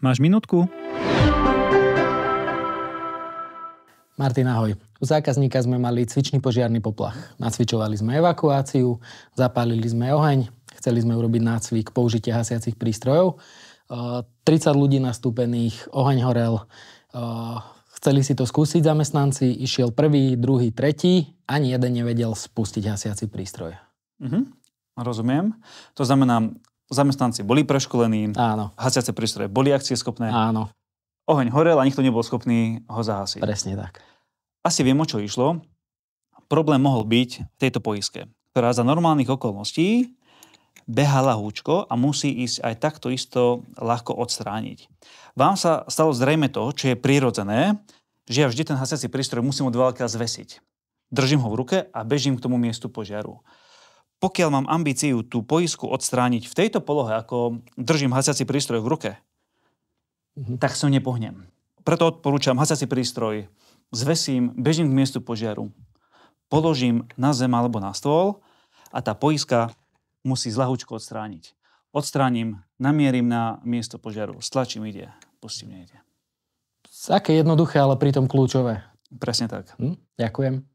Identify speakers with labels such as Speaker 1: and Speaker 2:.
Speaker 1: Máš minútku?
Speaker 2: Martin, ahoj. U zákazníka sme mali cvičný požiarny poplach. Nacvičovali sme evakuáciu, zapálili sme oheň, chceli sme urobiť nácvik použitia hasiacich prístrojov. 30 ľudí nastúpených, oheň horel. Chceli si to skúsiť zamestnanci, išiel prvý, druhý, tretí, ani jeden nevedel spustiť hasiaci prístroj.
Speaker 1: Rozumiem. To znamená, zamestnanci boli preškolení,
Speaker 2: Áno.
Speaker 1: hasiace prístroje boli akcieschopné.
Speaker 2: Áno.
Speaker 1: Oheň horel a nikto nebol schopný ho zahasiť.
Speaker 2: Presne tak.
Speaker 1: Asi viem, o čo išlo. Problém mohol byť v tejto poiske, ktorá za normálnych okolností beha ľahúčko a musí ísť aj takto isto ľahko odstrániť. Vám sa stalo zrejme to, čo je prirodzené, že ja vždy ten hasiaci prístroj musím od veľká zvesiť. Držím ho v ruke a bežím k tomu miestu požiaru. Pokiaľ mám ambíciu tú poisku odstrániť v tejto polohe, ako držím hasiaci prístroj v ruke, tak sa nepohnem. Preto odporúčam hasiaci prístroj, zvesím, bežím k miestu požiaru, položím na zem alebo na stôl a tá poiska musí zľahúčko odstrániť. Odstránim, namierim na miesto požiaru, stlačím, ide, pustím, nejde.
Speaker 2: Také jednoduché, ale pritom kľúčové.
Speaker 1: Presne tak.
Speaker 2: Ďakujem.